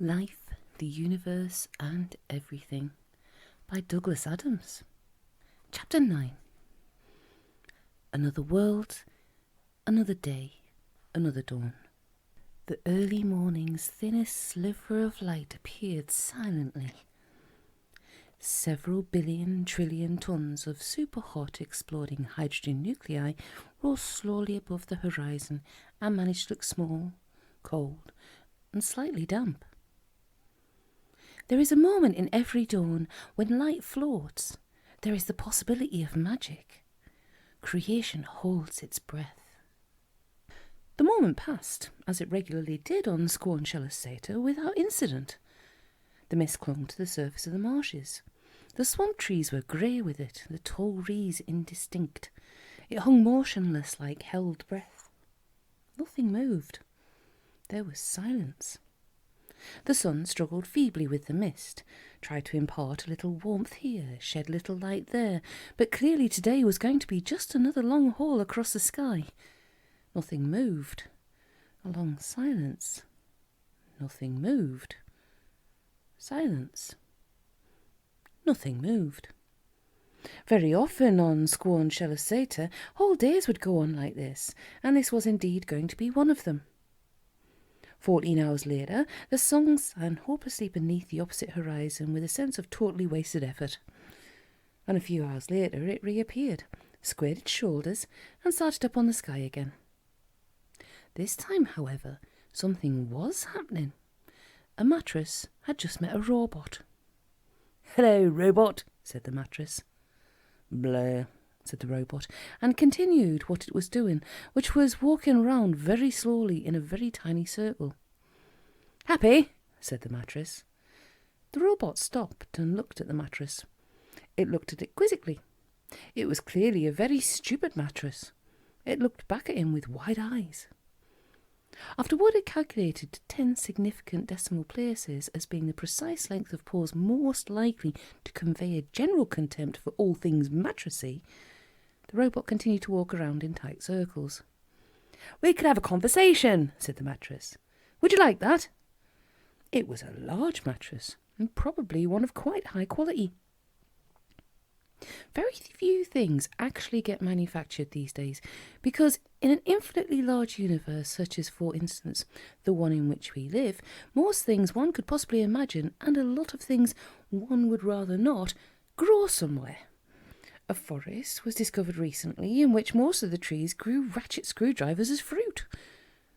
Life, the Universe and Everything by Douglas Adams. Chapter 9. Another world, another day, another dawn. The early morning's thinnest sliver of light appeared silently. Several billion trillion tons of super-hot exploding hydrogen nuclei rose slowly above the horizon and managed to look small, cold, and slightly damp. There is a moment in every dawn when light floats. There is the possibility of magic. Creation holds its breath. The moment passed, as it regularly did on Scorn-Shellaceta, without incident. The mist clung to the surface of the marshes. The swamp trees were grey with it, the tall reeds indistinct. It hung motionless like held breath. Nothing moved. There was silence. The sun struggled feebly with the mist, tried to impart a little warmth here, shed a little light there, but clearly today was going to be just another long haul across the sky. Nothing moved. A long silence. Nothing moved. Silence. Nothing moved. Very often on Scorn-Shellaceta, whole days would go on like this, and this was indeed going to be one of them. 14 hours later, the sun sank hopelessly beneath the opposite horizon with a sense of totally wasted effort. And a few hours later it reappeared, squared its shoulders, and started up on the sky again. This time, however, something was happening. A mattress had just met a robot. "Hello, robot," said the mattress. "Blah," said the robot, and continued what it was doing, which was walking round very slowly in a very tiny circle. "Happy?" said the mattress. The robot stopped and looked at the mattress. It looked at it quizzically. It was clearly a very stupid mattress. It looked back at him with wide eyes. After what it calculated to 10 significant decimal places as being the precise length of pause most likely to convey a general contempt for all things mattressy, the robot continued to walk around in tight circles. "We could have a conversation," said the mattress. "Would you like that?" It was a large mattress, and probably one of quite high quality. Very few things actually get manufactured these days, because in an infinitely large universe, such as, for instance, the one in which we live, most things one could possibly imagine, and a lot of things one would rather not, grow somewhere. A forest was discovered recently in which most of the trees grew ratchet screwdrivers as fruit.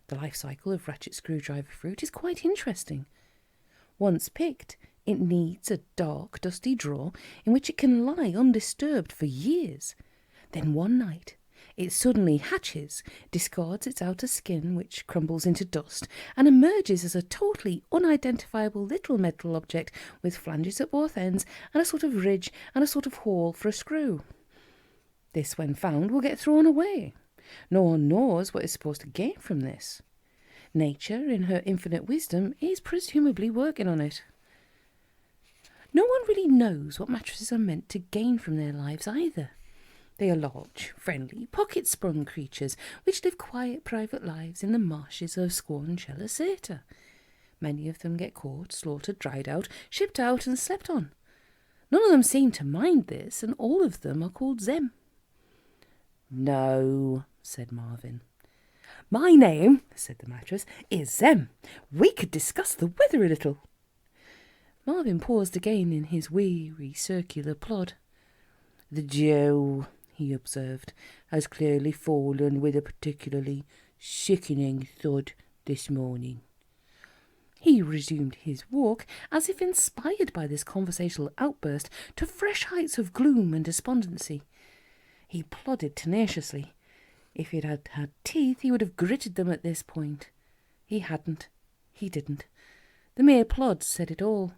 The life cycle of ratchet screwdriver fruit is quite interesting. Once picked, it needs a dark, dusty drawer in which it can lie undisturbed for years. Then one night, it suddenly hatches, discards its outer skin, which crumbles into dust, and emerges as a totally unidentifiable little metal object with flanges at both ends and a sort of ridge and a sort of hole for a screw. This, when found, will get thrown away. No one knows what is supposed to gain from this. Nature, in her infinite wisdom, is presumably working on it. No one really knows what mattresses are meant to gain from their lives either. They are large, friendly, pocket-sprung creatures which live quiet, private lives in the marshes of Scorn-Shellaceta. Many of them get caught, slaughtered, dried out, shipped out and slept on. None of them seem to mind this, and all of them are called Zem. "No," said Marvin. "My name," said the mattress, "is Zem. We could discuss the weather a little." Marvin paused again in his weary circular plod. "The dew," he observed, "has clearly fallen with a particularly sickening thud this morning." He resumed his walk, as if inspired by this conversational outburst, to fresh heights of gloom and despondency. He plodded tenaciously. If he had had teeth, he would have gritted them at this point. He hadn't. He didn't. The mere plod said it all.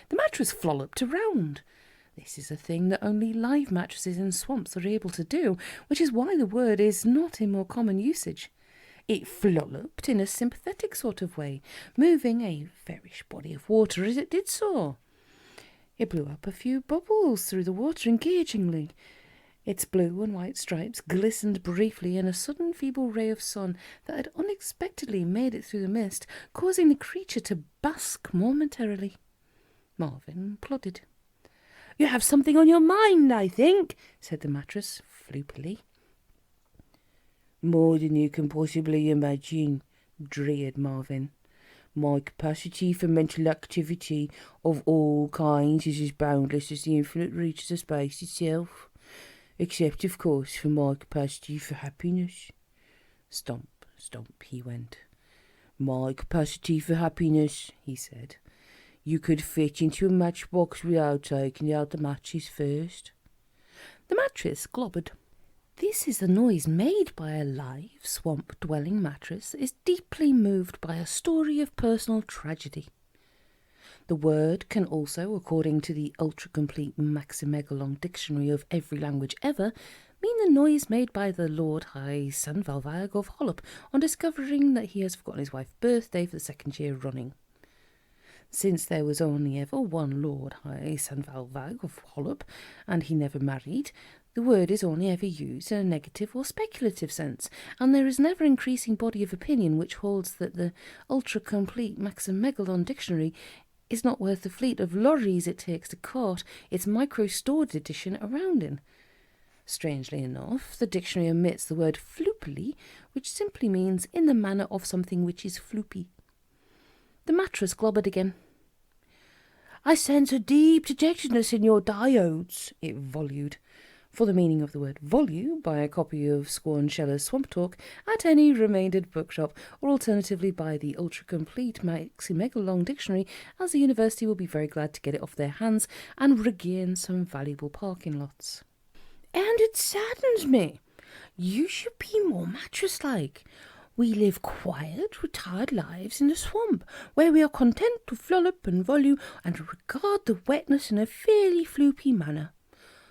The mattress flopped around. This is a thing that only live mattresses in swamps are able to do, which is why the word is not in more common usage. It flopped in a sympathetic sort of way, moving a fairish body of water as it did so. It blew up a few bubbles through the water engagingly. Its blue and white stripes glistened briefly in a sudden feeble ray of sun that had unexpectedly made it through the mist, causing the creature to bask momentarily. Marvin plodded. "You have something on your mind, I think," said the mattress, floopily. "More than you can possibly imagine," dreared Marvin. "My capacity for mental activity of all kinds is as boundless as the infinite reaches of space itself. Except, of course, for my capacity for happiness." Stomp, stomp he went. "My capacity for happiness," he said. "You could fit into a matchbox without taking out the matches first." The mattress globbered. "This is the noise made by a live, swamp-dwelling mattress that is deeply moved by a story of personal tragedy." The word can also, according to the ultra-complete Maximegalon dictionary of every language ever, mean the noise made by the Lord High Sanvalvag of Hollop on discovering that he has forgotten his wife's birthday for the second year running. Since there was only ever one Lord High Sanvalvag of Hollop, and he never married, the word is only ever used in a negative or speculative sense, and there is an ever-increasing body of opinion which holds that the ultra-complete Maximegalon dictionary is not worth the fleet of lorries it takes to cart its micro-stored edition around in. Strangely enough, the dictionary omits the word floopily, which simply means in the manner of something which is floopy. The mattress globbered again. "I sense a deep dejectedness in your diodes," it volued. For the meaning of the word volue, buy a copy of Squan Sheller's Swamp Talk at any remaindered bookshop, or alternatively buy the ultra-complete Maximegalon dictionary, as the university will be very glad to get it off their hands and regain some valuable parking lots. "And it saddens me. You should be more mattress-like. We live quiet, retired lives in the swamp, where we are content to flollop and volue and regard the wetness in a fairly floopy manner.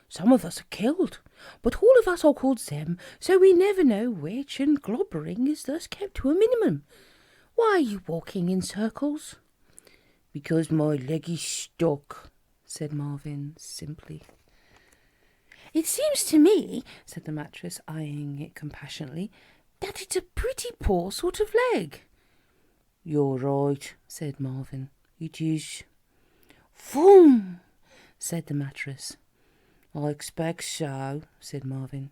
Some of us are killed, but all of us are called Zem, so we never know which, and globbering is thus kept to a minimum. Why are you walking in circles?" "Because my leg is stuck," said Marvin simply. "It seems to me," said the mattress, eyeing it compassionately, "that it's a pretty poor sort of leg." "You're right," said Marvin. "It is." "Vroom," said the mattress. "I expect so," said Marvin.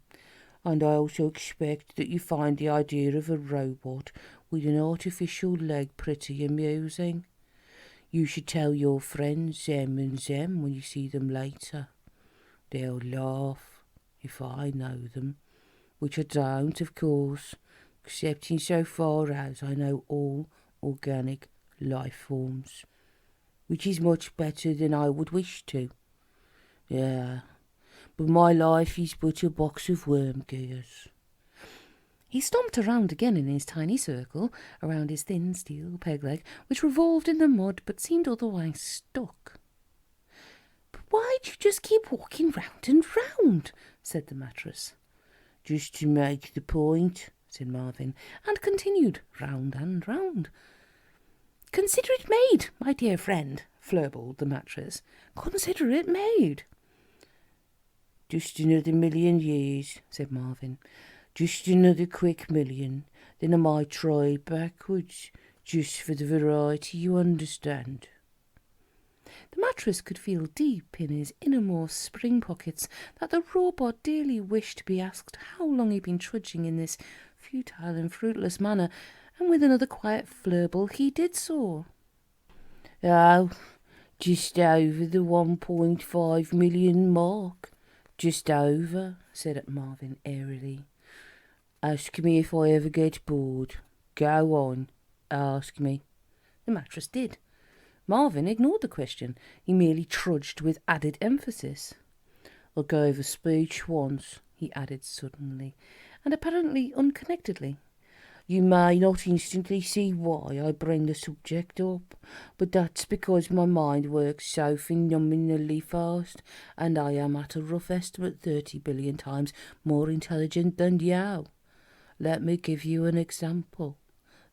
"And I also expect that you find the idea of a robot with an artificial leg pretty amusing. You should tell your friends Zem and Zem when you see them later. They'll laugh, if I know them, which I don't, of course, except in so far as I know all organic life forms, which is much better than I would wish to. Yeah, but my life is but a box of worm gears." He stomped around again in his tiny circle, around his thin steel peg leg, which revolved in the mud but seemed otherwise stuck. "But why do you just keep walking round and round?" said the mattress. "Just to make the point," said Marvin, and continued round and round. "Consider it made, my dear friend," flurbled the mattress. "Consider it made." "Just another 1,000,000 years," said Marvin. "Just another quick 1,000,000. Then I might try backwards, just for the variety, you understand." The mattress could feel deep in his innermost spring pockets that the robot dearly wished to be asked how long he'd been trudging in this futile and fruitless manner, and with another quiet flurble he did so. "Oh, just over the 1.5 million mark. Just over," said Marvin airily. "Ask me if I ever get bored. Go on, ask me." The mattress did. Marvin ignored the question. He merely trudged with added emphasis. "I gave a speech once," he added suddenly, and apparently unconnectedly. "You may not instantly see why I bring the subject up, but that's because my mind works so phenomenally fast, and I am at a rough estimate 30 billion times more intelligent than you. Let me give you an example.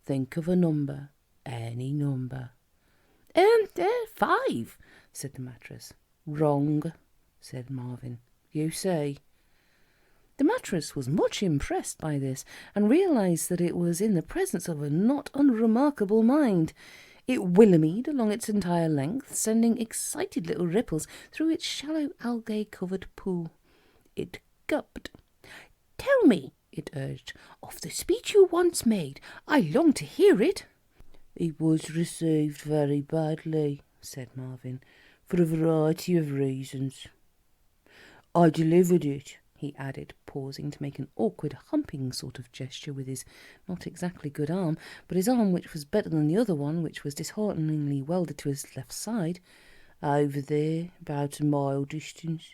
Think of a number, any number." 5, said the mattress. "Wrong," said Marvin. "You see." The mattress was much impressed by this, and realised that it was in the presence of a not unremarkable mind. It whinnied along its entire length, sending excited little ripples through its shallow algae-covered pool. It gulped. "Tell me," it urged, "of the speech you once made. I long to hear it." "It was received very badly," said Marvin, "for a variety of reasons. I delivered it," he added, pausing to make an awkward humping sort of gesture with his not exactly good arm, but his arm which was better than the other one, which was dishearteningly welded to his left side, "over there, about a mile distance."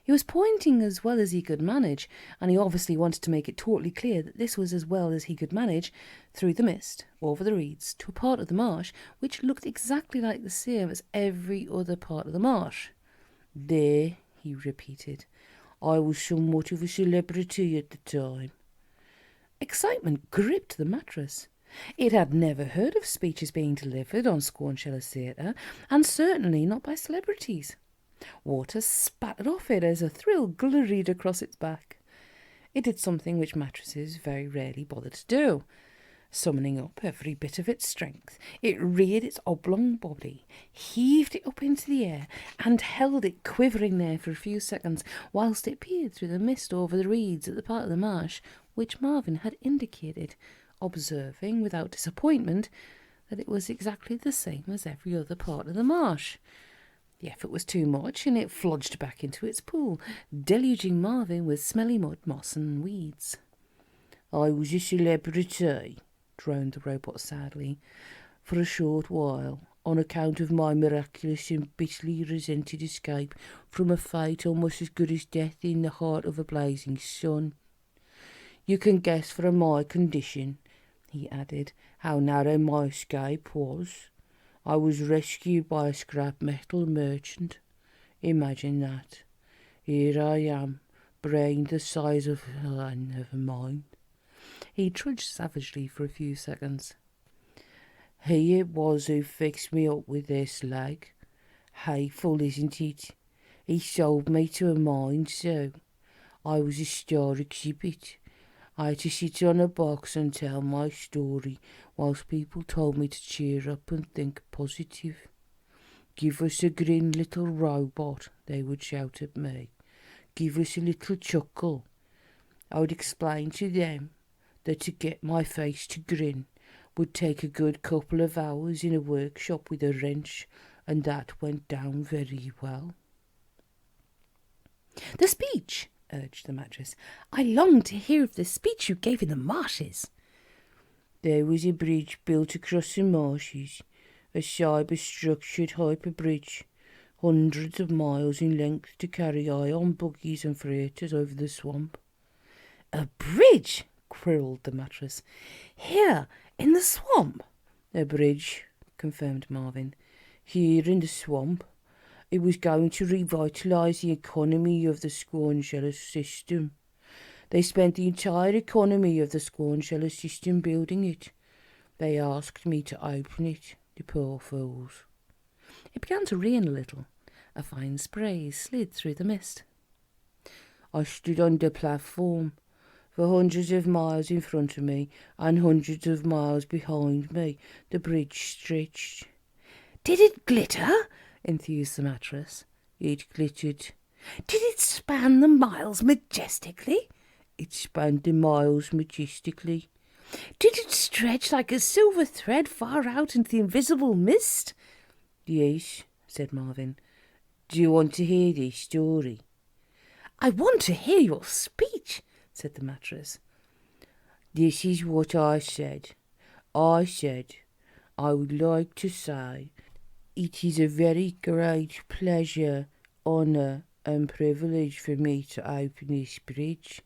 He was pointing as well as he could manage, and he obviously wanted to make it totally clear that this was as well as he could manage, through the mist, over the reeds, to a part of the marsh which looked exactly like the same as every other part of the marsh. "There," he repeated. "I was somewhat of a celebrity at the time." Excitement gripped the mattress. It had never heard of speeches being delivered on Scornshellers Theatre, and certainly not by celebrities. Water spattered off it as a thrill glurried across its back. It did something which mattresses very rarely bother to do. Summoning up every bit of its strength, it reared its oblong body, heaved it up into the air, and held it quivering there for a few seconds, whilst it peered through the mist over the reeds at the part of the marsh which Marvin had indicated, observing without disappointment that it was exactly the same as every other part of the marsh. The effort was too much, and it flodged back into its pool, deluging Marvin with smelly mud, moss, and weeds. "I was a celebrity," droned the robot sadly, "for a short while, on account of my miraculous and bitterly resented escape from a fate almost as good as death in the heart of a blazing sun. You can guess from my condition," he added, "how narrow my escape was. I was rescued by a scrap metal merchant. Imagine that. Here I am, brain the size of... never mind." He trudged savagely for a few seconds. "He it was who fixed me up with this leg. Hateful, isn't it? He sold me to a mine, so I was a star exhibit. I had to sit on a box and tell my story whilst people told me to cheer up and think positive. 'Give us a grin, little robot,' they would shout at me. 'Give us a little chuckle.' I would explain to them that to get my face to grin would take a good couple of hours in a workshop with a wrench, and that went down very well." "The speech," urged the mattress. "I long to hear of the speech you gave in the marshes." "There was a bridge built across the marshes, a cyber-structured hyper-bridge, hundreds of miles in length to carry iron buggies and freighters over the swamp." "A bridge?" quirled the mattress. "Here, in the swamp?" "A bridge," confirmed Marvin. "Here in the swamp. It was going to revitalise the economy of the Scornshellers system. They spent the entire economy of the Scornshellers system building it. They asked me to open it, the poor fools." It began to rain a little. A fine spray slid through the mist. "I stood on the platform. For hundreds of miles in front of me and hundreds of miles behind me, the bridge stretched." "Did it glitter?" enthused the mattress. "It glittered." "Did it span the miles majestically?" "It spanned the miles majestically." "Did it stretch like a silver thread far out into the invisible mist?" "Yes," said Marvin. "Do you want to hear this story?" "I want to hear your speech," said the mattress. "This is what I said. I said, I would like to say, it is a very great pleasure, honour and privilege for me to open this bridge,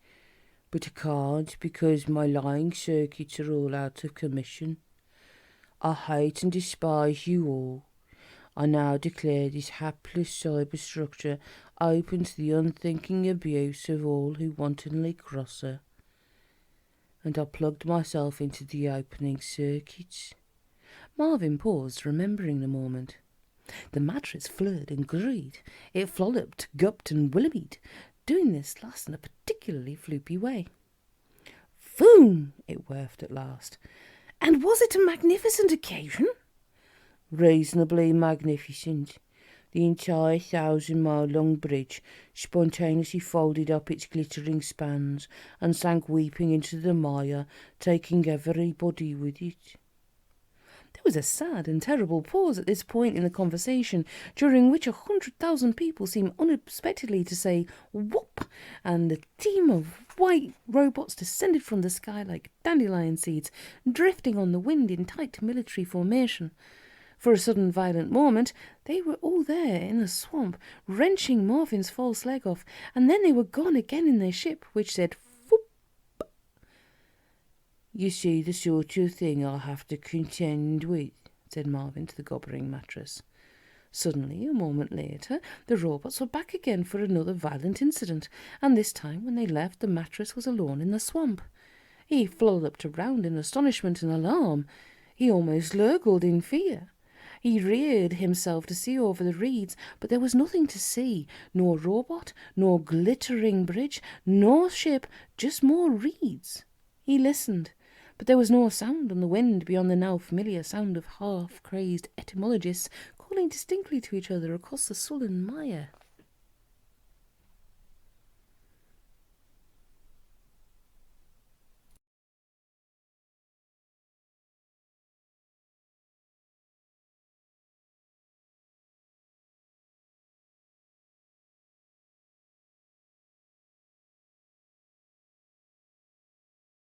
but I can't because my lying circuits are all out of commission. I hate and despise you all. I now declare this hapless cyberstructure open to the unthinking abuse of all who wantonly cross her." And I plugged myself into the opening circuits. Marvin paused, remembering the moment. The mattress flirred and gruyed. It flolloped, gupped and willowied. doing this last in a particularly floopy way. "Boom!" it wherfed at last. "And was it a magnificent occasion?" "Reasonably magnificent. The entire 1,000-mile-long bridge spontaneously folded up its glittering spans and sank weeping into the mire, taking everybody with it." There was a sad and terrible pause at this point in the conversation, during which 100,000 people seemed unexpectedly to say "whoop," and a team of white robots descended from the sky like dandelion seeds, drifting on the wind in tight military formation. For a sudden violent moment, they were all there in the swamp, wrenching Marvin's false leg off, and then they were gone again in their ship, which said "foop." "You see the sort of thing I'll have to contend with," said Marvin to the gobbering mattress. Suddenly, a moment later, the robots were back again for another violent incident, and this time when they left, the mattress was alone in the swamp. He flopped around in astonishment and alarm. He almost lurgled in fear. He reared himself to see over the reeds, but there was nothing to see, nor robot, nor glittering bridge, nor ship, just more reeds. He listened, but there was no sound on the wind beyond the now familiar sound of half-crazed etymologists calling distinctly to each other across the sullen mire.